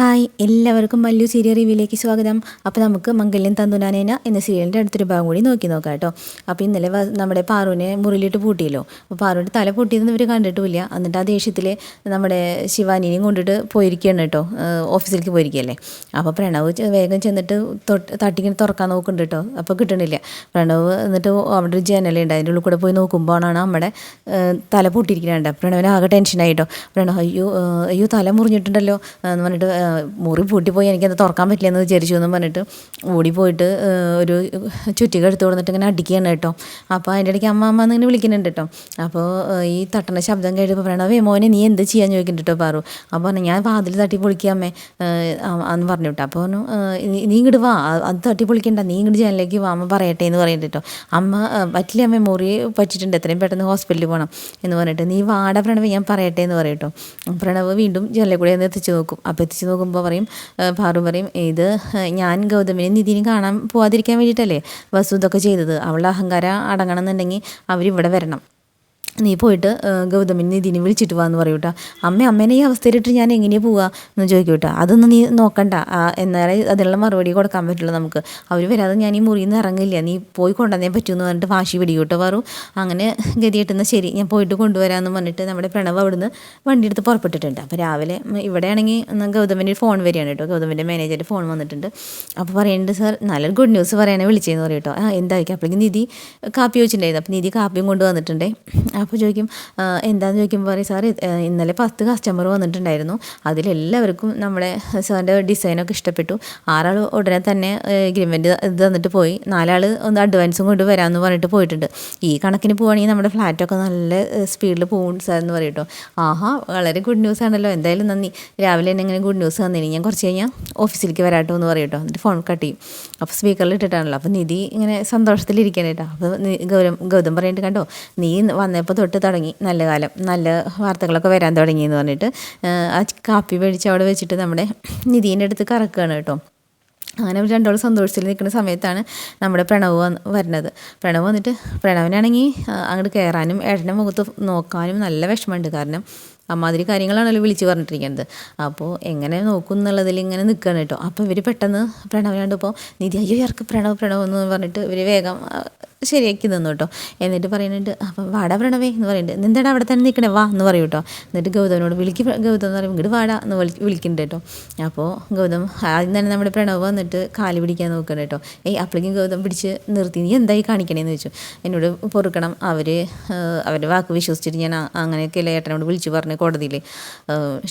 Hi എല്ലാവർക്കും Mallu serial റിവ്യൂയിലേക്ക് സ്വാഗതം. അപ്പോൾ നമുക്ക് മംഗല്യം തന്തുനാനേന എന്ന സീരിയലിൻ്റെ അടുത്തൊരു ഭാഗം കൂടി നോക്കാം കേട്ടോ. അപ്പോൾ ഇന്നലെ നമ്മുടെ പാറുവിനെ മുറിയിലിട്ട് പൂട്ടിയല്ലോ. അപ്പോൾ പാറുവിൻ്റെ തല പൊട്ടിയതെന്ന് ഇവർ കണ്ടിട്ടുമില്ല. എന്നിട്ട് ആ ദേഷ്യത്തിൽ നമ്മുടെ ശിവാനിനെയും കൊണ്ടിട്ട് പോയിരിക്കുകയാണ് കേട്ടോ, ഓഫീസിലേക്ക് പോയിരിക്കുകയല്ലേ. അപ്പോൾ പ്രണവ് വേഗം ചെന്നിട്ട് തട്ടിങ്ങനെ തുറക്കാൻ നോക്കുന്നുണ്ട് കേട്ടോ. അപ്പോൾ കിട്ടണില്ല. പ്രണവ് എന്നിട്ട് അവിടെ ഒരു ജനലുണ്ട്, അതിൻ്റെ ഉള്ളിൽ കൂടെ പോയി നോക്കുമ്പോഴാണ് നമ്മുടെ തല പൊട്ടിയിരിക്കുന്നുണ്ട്. പ്രണവിന് ആകെ ടെൻഷനായിട്ടോ. പ്രണവ് അയ്യോ തല മുറിഞ്ഞിട്ടുണ്ടല്ലോ എന്ന് പറഞ്ഞിട്ട് മുറി പൂട്ടിപ്പോയി, എനിക്കത് തുറക്കാൻ പറ്റില്ലെന്ന് വിചാരിച്ചു എന്ന് പറഞ്ഞിട്ട് ഓടിപ്പോയിട്ട് ഒരു ചുറ്റിക എടുത്ത് കൊടുത്തിട്ട് ഇങ്ങനെ അടിക്കുകയാണ് കേട്ടോ. അപ്പോൾ അതിൻ്റെ ഇടയ്ക്ക് അമ്മ അമ്മ എന്നിങ്ങനെ വിളിക്കുന്നുണ്ട് കേട്ടോ. അപ്പോൾ ഈ തട്ടണ ശബ്ദം കേട്ടപ്പോൾ പ്രണവേ മോനെ നീ എന്ത് ചെയ്യാൻ ചോദിക്കുന്നുണ്ട് കേട്ടോ പാറു. അപ്പോൾ പറഞ്ഞു ഞാൻ വാതിൽ തട്ടി പൊളിക്കാമേ എന്ന് പറഞ്ഞു കേട്ടോ. അപ്പോൾ പറഞ്ഞു നീ ഇങ്ങോട്ട് വാ, അത് തട്ടി പൊളിക്കണ്ട, നീ ഇങ്ങോട്ട് ജനലിലേക്ക് വാ അമ്മ പറയട്ടെ എന്ന് പറയുന്നുണ്ട് കേട്ടോ. അമ്മ പറ്റില്ല അമ്മ, മുറി പറ്റിയിട്ടുണ്ട്, എത്രയും പെട്ടെന്ന് ഹോസ്പിറ്റലിൽ പോകണം എന്ന് പറഞ്ഞിട്ട് നീ വാട പ്രണവ് ഞാൻ പറയട്ടെ എന്ന് പറയും കേട്ടോ. പ്രണവ് വീണ്ടും ജനലിൽ കൂടെ ഒന്ന് എത്തിച്ച് നോക്കും. അപ്പോൾ എത്തിച്ച് നോക്കുമ്പോൾ പറയും, പാറു പറയും ഇത് ഞാൻ ഗൗതമിനെ നിധിനെ കാണാൻ പോവാതിരിക്കാൻ വേണ്ടിയിട്ടല്ലേ വസു ഇതൊക്കെ ചെയ്തത്, അവളുടെ അഹങ്കാരം അടങ്ങണം എന്നുണ്ടെങ്കിൽ അവരിവിടെ വരണം, നീ പോയിട്ട് ഗൗതമിനെ നിധിനെ വിളിച്ചിട്ട് വാന്ന് പറയൂ കേട്ടോ. അമ്മേനെ ഈ അവസ്ഥയിലിട്ട് ഞാൻ എങ്ങനെയാണ് പോവുക എന്ന് ചോദിക്കും കേട്ടോ. അതൊന്നും നീ നോക്കണ്ട, എന്നാലേ അതിനുള്ള മറുപടി കൊടുക്കാൻ പറ്റുള്ളൂ നമുക്ക്. അവർ വരാതെ ഞാൻ ഈ മുറിയിൽ നിന്ന് ഇറങ്ങില്ല, നീ പോയി കൊണ്ടുവന്നേ പറ്റുമെന്ന് പറഞ്ഞിട്ട് വാശി പിടിക്കും കേട്ടോ പാറു. അങ്ങനെ ഗതിയിട്ടെന്നാൽ ശരി ഞാൻ പോയിട്ട് കൊണ്ടുവരാമെന്ന് പറഞ്ഞിട്ട് നമ്മുടെ പ്രണവ് അവിടുന്ന് വണ്ടി എടുത്ത് പുറപ്പെട്ടിട്ടുണ്ട്. അപ്പോൾ രാവിലെ ഇവിടെയാണെങ്കിൽ ഗൗതമിൻ്റെ ഫോൺ വരികയാണ് കേട്ടോ, ഗൗതമിൻ്റെ മാനേജറുടെ ഫോൺ വന്നിട്ടുണ്ട്. അപ്പോൾ പറയുന്നുണ്ട് സാർ നല്ലൊരു ഗുഡ് ന്യൂസ് പറയാനേ വിളിച്ചതെന്ന് പറയും കേട്ടോ. എന്തായിരിക്കും അപ്പോഴേക്കും നിധി കാപ്പി വെച്ചിട്ടുണ്ടായിരുന്നു. അപ്പോൾ നിധി കാപ്പിയും കൊണ്ട് വന്നിട്ടുണ്ടേ. അപ്പോൾ ചോദിക്കും എന്താണെന്ന് ചോദിക്കുമ്പോൾ പറയും സാർ ഇന്നലെ 10 കസ്റ്റമർ വന്നിട്ടുണ്ടായിരുന്നു, അതിലെല്ലാവർക്കും നമ്മുടെ സാറിൻ്റെ ഡിസൈനൊക്കെ ഇഷ്ടപ്പെട്ടു. 6 ആൾ ഉടനെ തന്നെ എഗ്രിമെൻറ്റ് ഇത് തന്നിട്ട് പോയി, 4 ആൾ ഒന്ന് അഡ്വാൻസും കൊണ്ട് വരാമെന്ന് പറഞ്ഞിട്ട് പോയിട്ടുണ്ട്. ഈ കണക്കിന് പോവുകയാണെങ്കിൽ നമ്മുടെ ഫ്ലാറ്റൊക്കെ നല്ല സ്പീഡിൽ പോകും സാർ എന്ന് പറയും കേട്ടോ. ആഹാ വളരെ ഗുഡ് ന്യൂസ് ആണല്ലോ, എന്തായാലും നന്ദി, രാവിലെ തന്നെ ഇങ്ങനെ ഗുഡ് ന്യൂസ് തന്നിനി, ഞാൻ കുറച്ച് കഴിഞ്ഞാൽ ഓഫീസിലേക്ക് വരാട്ടോ എന്ന് പറയും കേട്ടോ. എന്നിട്ട് ഫോൺ കട്ട് ചെയ്യും. അപ്പോൾ സ്പീക്കറിൽ ഇട്ടിട്ടാണല്ലോ. അപ്പോൾ നിധി ഇങ്ങനെ സന്തോഷത്തിലിരിക്കണം കേട്ടോ. അപ്പോൾ ഗൗതം പറഞ്ഞിട്ട് കണ്ടോ നീ വന്നപ്പോൾ തൊട്ട് തുടങ്ങി നല്ല കാലം, നല്ല വാർത്തകളൊക്കെ വരാൻ തുടങ്ങി എന്ന് പറഞ്ഞിട്ട് ആ കാപ്പി മേടിച്ച് അവിടെ വെച്ചിട്ട് നമ്മുടെ നിധീൻ്റെ അടുത്ത് കറക്കുകയാണ് കേട്ടോ. അങ്ങനെ രണ്ടോളം സന്തോഷത്തിൽ നിൽക്കുന്ന സമയത്താണ് നമ്മുടെ പ്രണവ് വരുന്നത്. പ്രണവ് വന്നിട്ട് പ്രണവിനാണെങ്കിൽ അങ്ങോട്ട് കയറാനും ഏട്ടൻ്റെ മുഖത്ത് നോക്കാനും നല്ല വിഷമമുണ്ട്. കാരണം അമ്മാതിരി കാര്യങ്ങളാണല്ലോ വിളിച്ച് പറഞ്ഞിട്ടിരിക്കുന്നത്. അപ്പോൾ എങ്ങനെ നോക്കും എന്നുള്ളതിൽ ഇങ്ങനെ നിൽക്കുകയാണ് കേട്ടോ. അപ്പോൾ ഇവർ പെട്ടെന്ന് പ്രണവിനാണ്ടിപ്പോൾ നിധി അയ്യോ ഇറക്ക് പ്രണവ് എന്ന് പറഞ്ഞിട്ട് ഇവർ വേഗം ശരിയാക്കി തന്നു കേട്ടോ. എന്നിട്ട് പറയുന്നുണ്ട് അപ്പം വാടാ പ്രണവേ എന്ന് പറയുന്നുണ്ട്. എന്താടാ അവിടെ തന്നെ നിൽക്കണേ വാ എന്ന് പറയും കേട്ടോ. എന്നിട്ട് ഗൗതമിനോട് ഗൗതം എന്ന് പറയും ഇങ്ങോട്ട് വാടാ എന്ന് വിളിക്കുന്നുണ്ട് കേട്ടോ. അപ്പോൾ ഗൗതം ആദ്യം തന്നെ നമ്മുടെ പ്രണവ് വന്നിട്ട് കാല് പിടിക്കാൻ നോക്കണം കേട്ടോ. അപ്പോഴേക്കും ഗൗതം പിടിച്ച് നിർത്തി നീ എന്തായി കാണിക്കണേന്ന് ചോദിച്ചു. എന്നോട് പൊറുക്കണം, അവരുടെ വാക്ക് വിശ്വസിച്ചിട്ട് ഞാൻ അങ്ങനെയൊക്കെയല്ലേ ഏട്ടനോട് വിളിച്ചു പറഞ്ഞ് കോടതിയിൽ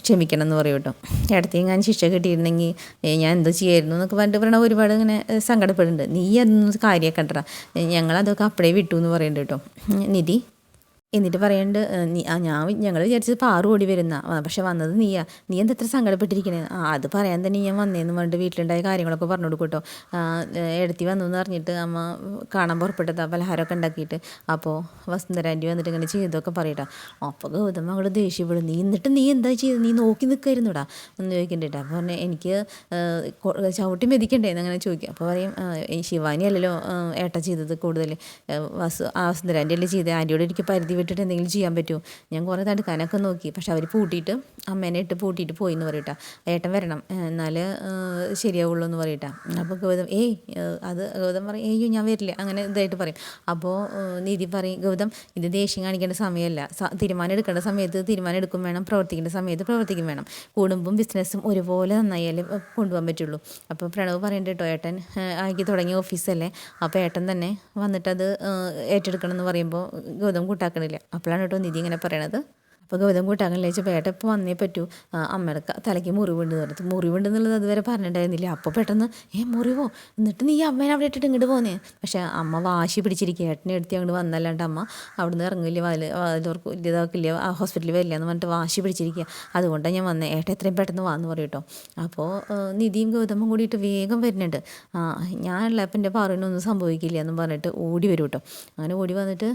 ക്ഷമിക്കണം എന്ന് പറയും കേട്ടോ. ഇടത്തേക്ക് ഞാൻ ശിക്ഷ കിട്ടിയിരുന്നെങ്കിൽ ഞാൻ എന്തോ ചെയ്യായിരുന്നു എന്നൊക്കെ പറഞ്ഞിട്ട് പ്രണവ് ഒരുപാട് ഇങ്ങനെ സങ്കടപ്പെടുന്നുണ്ട്. നീ അതൊന്നും കാര്യമാക്കണ്ടടാ, ഞങ്ങളതൊക്കെ അപ്പഴേ വിട്ടു എന്ന് പറയുന്നുണ്ട് കേട്ടോ നിധി. എന്നിട്ട് പറയുന്നുണ്ട് ഞങ്ങൾ വിചാരിച്ചത് പാറു ഓടി വരുന്ന, പക്ഷെ വന്നത് നീ എന്താ എത്ര സങ്കടപ്പെട്ടിരിക്കണേ, അത് പറയാൻ തന്നെ ഞാൻ വന്നേന്ന് പറഞ്ഞിട്ട് വീട്ടിലുണ്ടായ കാര്യങ്ങളൊക്കെ പറഞ്ഞു കൊടുക്കും കേട്ടോ. എടുത്തി വന്നു എന്ന് പറഞ്ഞിട്ട് അമ്മ കാണാൻ പുറപ്പെട്ടതാ പലഹാരമൊക്കെ ഉണ്ടാക്കിയിട്ട്. അപ്പോൾ വസുന്ധരാൻ്റി വന്നിട്ട് ഇങ്ങനെ ചെയ്തൊക്കെ പറയട്ടാ. അപ്പോൾ ഗൗതം അങ്ങോട്ട് ദേഷ്യപ്പെടും, നീ എന്താ ചെയ്തത്, നീ നോക്കി നിൽക്കായിരുന്നുടാ എന്ന് ചോദിക്കണ്ടേട്ടാ. അപ്പോൾ പറഞ്ഞാൽ എനിക്ക് ചവിട്ടി മെതിക്കണ്ടേന്ന് അങ്ങനെ ചോദിക്കും. അപ്പോൾ പറയും ശിവാനി അല്ലല്ലോ ഏട്ട ചെയ്തത്, കൂടുതൽ വസുന്ധരാൻ്റി അല്ലേ ചെയ്തത്, ആൻറ്റിയോട് എനിക്ക് പരിധി വിട്ടിട്ട് എന്തെങ്കിലും ചെയ്യാൻ പറ്റുമോ, ഞാൻ കുറേ തടുക്കാനൊക്കെ നോക്കി, പക്ഷെ അവർ പൂട്ടിയിട്ട് അമ്മേനെ ഇട്ട് പൂട്ടിയിട്ട് പോയി എന്ന് പറയട്ടാ. ഏട്ടൻ വരണം എന്നാലേ ശരിയാവുള്ളൂ എന്ന് പറയട്ടാ. അപ്പോൾ ഗൗതം ഗൗതം പറയും ഏയ്യോ ഞാൻ വരില്ല അങ്ങനെ ഇതായിട്ട് പറയും. അപ്പോൾ നിധി പറയും ഗൗതം ഇത് ദേഷ്യം കാണിക്കേണ്ട സമയമല്ല, തീരുമാനം എടുക്കേണ്ട സമയത്ത് തീരുമാനം എടുക്കും വേണം, പ്രവർത്തിക്കേണ്ട സമയത്ത് പ്രവർത്തിക്കും വേണം, കുടുംബം ബിസിനസ്സും ഒരുപോലെ നന്നായാലേ കൊണ്ടുപോകാൻ പറ്റുള്ളൂ. അപ്പോൾ പ്രണവ് പറയേണ്ട കേട്ടോ, ഏട്ടൻ ആക്കി തുടങ്ങിയ ഓഫീസല്ലേ, അപ്പോൾ ഏട്ടൻ തന്നെ വന്നിട്ടത് ഏറ്റെടുക്കണം എന്ന് പറയുമ്പോൾ ഗൗതം കൂട്ടാക്കണില്ല. അപ്പോഴാണ് കേട്ടോ നിധി ഇങ്ങനെ പറയണത്. അപ്പോൾ ഗൗതം കൂട്ടാക്കണില്ല വെച്ചപ്പോൾ ഏട്ടൻ ഇപ്പോൾ വന്നേ പറ്റൂ, അമ്മയുടെ തലയ്ക്ക് മുറിവുണ്ട് പറഞ്ഞത്, മുറിവുണ്ടെന്നുള്ളത് അതുവരെ പറഞ്ഞിട്ടുണ്ടായിരുന്നില്ല. അപ്പോൾ പെട്ടെന്ന് മുറിവോ, എന്നിട്ട് നീ അമ്മേനെ അവിടെ ഇട്ടിട്ട് ഇങ്ങോട്ട് പോന്നേ. പക്ഷേ അമ്മ വാശി പിടിച്ചിരിക്കുക, ഏട്ടനെ എടുത്ത് അങ്ങോട്ട് വന്നല്ലാണ്ട് അമ്മ അവിടെ നിന്ന് ഇറങ്ങില്ല, അതിലോർക്ക് ഇതാക്കില്ല, ഹോസ്പിറ്റലിൽ വരില്ല എന്ന് പറഞ്ഞിട്ട് വാശി പിടിച്ചിരിക്കുക, അതുകൊണ്ടാണ് ഞാൻ വന്നത്, ഏട്ടൻ എത്രയും പെട്ടെന്ന് വാന്ന് പറയും കേട്ടോ. അപ്പോൾ നിധിയും ഗൗതമും കൂടിയിട്ട് വേഗം വരുന്നുണ്ട്. ഞാനുള്ള അപ്പം എൻ്റെ പാറുവിനൊന്നും സംഭവിക്കില്ല എന്നും പറഞ്ഞിട്ട് ഓടി വരും കേട്ടോ. അങ്ങനെ ഓടി വന്നിട്ട്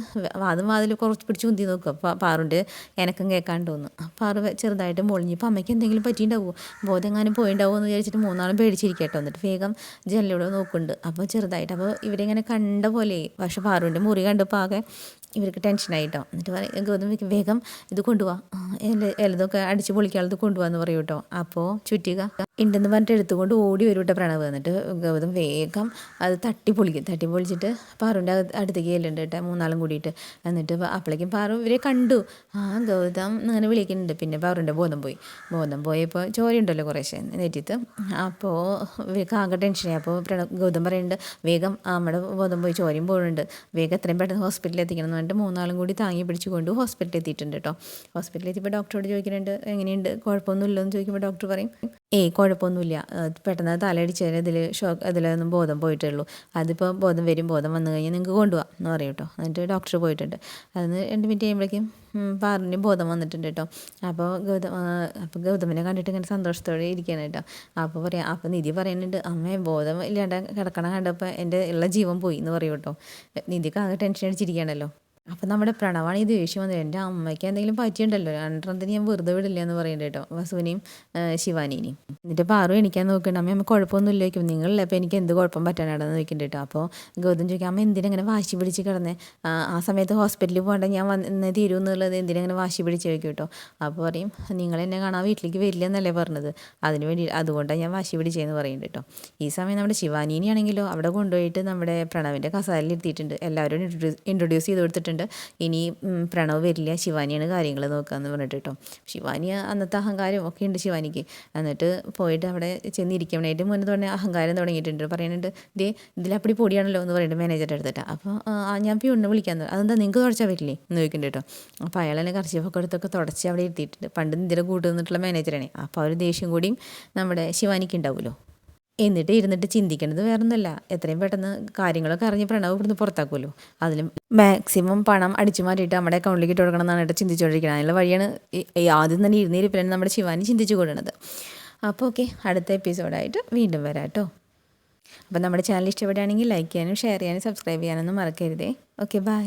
വാതിൽ കുറച്ച് പിടിച്ച് ഉന്തി നോക്കുക, പാറുൻ്റെ എനക്കും കേൾക്കാണ്ട് തോന്നുന്നു. പാറു ചെറുതായിട്ട് പൊളിഞ്ഞിപ്പോൾ അമ്മയ്ക്ക് എന്തെങ്കിലും പറ്റിയിട്ടുണ്ടാവുമോ, ബോധെങ്ങാനും പോയിണ്ടാവുമോ എന്ന് വിചാരിച്ചിട്ട് 3 പേടിച്ചിരിക്കട്ടോ. എന്നിട്ട് വേഗം ജനലിലൂടെ നോക്കുന്നുണ്ട്. അപ്പോൾ ചെറുതായിട്ട് അപ്പോൾ ഇവരിങ്ങനെ കണ്ട പോലെ, പക്ഷെ പാറുവിൻ്റെ മുറി കണ്ടപ്പോൾ ആകെ ഇവർക്ക് ടെൻഷനായിട്ടോ. എന്നിട്ട് പറയും ഗൗതം വേഗം ഇത് കൊണ്ടുപോവാ, എല്ലതൊക്കെ അടിച്ച് പൊളിക്കാനുള്ളത് കൊണ്ടുപോകാന്ന് പറയും കേട്ടോ. അപ്പോൾ ചുറ്റിക ഉണ്ടെന്ന് പറഞ്ഞിട്ട് എടുത്തുകൊണ്ട് ഓടി വരും കേട്ടോ പ്രണവ്. എന്നിട്ട് ഗൗതം വേഗം അത് തട്ടി പൊളിച്ചിട്ട് പാറുവിൻ്റെ അടുത്തേക്ക് ചെല്ലുന്നുണ്ട് കേട്ടോ, മൂന്നാളും കൂടിയിട്ട്. എന്നിട്ട് അപ്പോഴേക്കും പാറു ഇവരെ കണ്ടു. ഗൗതം അങ്ങനെ വിളിക്കുന്നുണ്ട്. പിന്നെ പാറുവിൻ്റെ ബോധം പോയപ്പോൾ ചോരയുണ്ടല്ലോ കുറേശ്ശെ നെറ്റിത്ത്. അപ്പോൾ ഇവർക്ക് ആകെ ടെൻഷനായി. അപ്പോൾ ഗൗതം പറയുന്നുണ്ട് വേഗം നമ്മുടെ ബോധം പോയി, ചോരയും പോകുന്നുണ്ട്, വേഗം എത്രയും പെട്ടെന്ന് ഹോസ്പിറ്റലിൽ എത്തിക്കണം എന്ന് പറഞ്ഞിട്ട് മൂന്നാളും കൂടി താങ്ങി പിടിച്ചുകൊണ്ട് ഹോസ്പിറ്റലിൽ എത്തിയിട്ടുണ്ട് കേട്ടോ. ഹോസ്പിറ്റലിൽ എത്തിയപ്പോൾ ഡോക്ടറോട് ചോദിക്കുന്നുണ്ട് എങ്ങനെയുണ്ട്, കുഴപ്പമൊന്നുമില്ലോ എന്ന് ചോദിക്കുമ്പോൾ ഡോക്ടർ പറയും കുഴപ്പമൊന്നുമില്ല, പെട്ടെന്ന് തലയടിച്ചതിന് അതിലൊന്നും ബോധം പോയിട്ടേ ഉള്ളൂ, അതിപ്പോൾ ബോധം വന്നു കഴിഞ്ഞാൽ നിങ്ങൾക്ക് കൊണ്ടുപോകാം എന്ന് പറയും കേട്ടോ. എന്നിട്ട് ഡോക്ടർ പോയിട്ടുണ്ട്. അതിന് 2 മിനിറ്റ് കഴിയുമ്പോഴേക്കും പാറിന് ബോധം വന്നിട്ടുണ്ട് കേട്ടോ. അപ്പോൾ ഗൗതമിനെ കണ്ടിട്ട് ഇങ്ങനെ സന്തോഷത്തോടെ ഇരിക്കുകയാണ് കേട്ടോ. അപ്പോൾ നിധി പറയുന്നുണ്ട് അമ്മേ ബോധം ഇല്ലാണ്ട് കിടക്കണം കണ്ടപ്പോൾ എൻ്റെ ഉള്ള ജീവൻ പോയി എന്ന് പറയും കേട്ടോ. നിധിക്ക് ആകെ ടെൻഷൻ അടിച്ചിരിക്കുകയാണല്ലോ. അപ്പം നമ്മുടെ പ്രണവാണ് ഈ ദേഷ്യം വന്നത്, എൻ്റെ അമ്മയ്ക്ക് എന്തെങ്കിലും പറ്റിയുണ്ടല്ലോ, രണ്ടെണ്ണത്തിന് ഞാൻ വെറുതെ വിടില്ല എന്ന് പറയുന്നുണ്ട് കേട്ടോ, വസുവിനെയും ശിവാനിനെയും. എന്നിട്ട് പാറു എണിക്കാൻ നോക്കുന്നുണ്ട്. അമ്മ കുഴപ്പമൊന്നുമില്ല ചോദിക്കും, നിങ്ങളില്ല അപ്പോൾ എനിക്ക് എന്ത് കുഴപ്പം പറ്റാനാണെന്ന് ചോദിക്കുന്നുണ്ട് കേട്ടോ. അപ്പോൾ ഗൗതം ചോദിക്കും അമ്മ എന്തിനെങ്ങനെ വാശി പിടിച്ച് കിടന്നേ, ആ സമയത്ത് ഹോസ്പിറ്റലിൽ പോകേണ്ട ഞാൻ വന്ന് തീരും എന്നുള്ളത് എന്തിനെങ്ങനെ വാശി പിടിച്ച് ചോദിക്കും കേട്ടോ. അപ്പോൾ പറയും നിങ്ങൾ എന്നെ കാണാൻ വീട്ടിലേക്ക് വരില്ല എന്നല്ലേ പറഞ്ഞത്, അതുകൊണ്ടാണ് ഞാൻ വാശി പിടിച്ചതെന്ന് പറയുന്നുണ്ട് കേട്ടോ. ഈ സമയം നമ്മുടെ ശിവാനിനെയാണെങ്കിലോ അവിടെ കൊണ്ടുപോയിട്ട് നമ്മുടെ പ്രണവിൻ്റെ കസാലിൽ ഇരുത്തിയിട്ടുണ്ട്, എല്ലാവരും ഇൻട്രൊഡ്യൂസ് ചെയ്ത് കൊടുത്തിട്ടുണ്ട്. ഇനി പ്രണവ് വരില്ല, ശിവാനിയാണ് കാര്യങ്ങൾ നോക്കാമെന്ന് പറഞ്ഞിട്ട് കേട്ടോ. ശിവാനി അന്നത്തെ അഹങ്കാരം ഒക്കെ ഉണ്ട് ശിവാനിക്ക്. എന്നിട്ട് പോയിട്ട് അവിടെ ചെന്നിരിക്കണേറ്റ് മുന്നേ തന്നെ അഹങ്കാരം തുടങ്ങിയിട്ടുണ്ട്. പറയുന്നുണ്ട് ഇതിലപ്പടി പൊടിയാണല്ലോ എന്ന് പറയുന്നുണ്ട് മാനേജറുടെ അടുത്തിട്ട്. അപ്പോൾ ഞാൻ പ്യൂണിനെ വിളിക്കാൻ, അതെന്താ നിങ്ങൾക്ക് തുടച്ചാൽ പറ്റില്ലേ എന്ന് ചോദിക്കുന്നുണ്ട് കേട്ടോ. അപ്പോൾ അയാൾ തന്നെ കർച്ചീഫൊക്കെ എടുത്തൊക്കെ തുടച്ച് അവിടെ ഇരുത്തിയിട്ടുണ്ട്. പണ്ട് ഇതിലെ കൂട്ട് നിന്നിട്ടുള്ള മാനേജറാണ്. അപ്പോൾ ആ ഒരു ദേഷ്യം കൂടിയും നമ്മുടെ ശിവാനിക്ക് ഉണ്ടാവുമല്ലോ. എന്നിട്ട് ഇരുന്നിട്ട് ചിന്തിക്കേണ്ടത് വേറൊന്നുമല്ല, എത്രയും പെട്ടെന്ന് കാര്യങ്ങളൊക്കെ അറിഞ്ഞ് പ്രണവ് ഇവിടുന്ന് പുറത്താക്കുമല്ലോ, അതിലും മാക്സിമം പണം അടിച്ചു മാറ്റിയിട്ട് നമ്മുടെ അക്കൗണ്ടിലേക്ക് ഇട്ട് കൊടുക്കണം എന്നാണ് കേട്ടോ ചിന്തിച്ചുകൊണ്ടിരിക്കുന്നത്. അതിനുള്ള വഴിയാണ് ആദ്യം തന്നെ ഇരുന്നിരിപ്പിലാണ് നമ്മുടെ ശിവാനി ചിന്തിച്ചു കൊടുക്കുന്നത്. അപ്പോൾ ഓക്കെ, അടുത്ത എപ്പിസോഡായിട്ട് വീണ്ടും വരാം കേട്ടോ. അപ്പോൾ നമ്മുടെ ചാനൽ ഇഷ്ടപ്പെടുകയാണെങ്കിൽ ലൈക്ക് ചെയ്യാനും ഷെയർ ചെയ്യാനും സബ്സ്ക്രൈബ് ചെയ്യാനൊന്നും മറക്കരുതേ. Okay, by.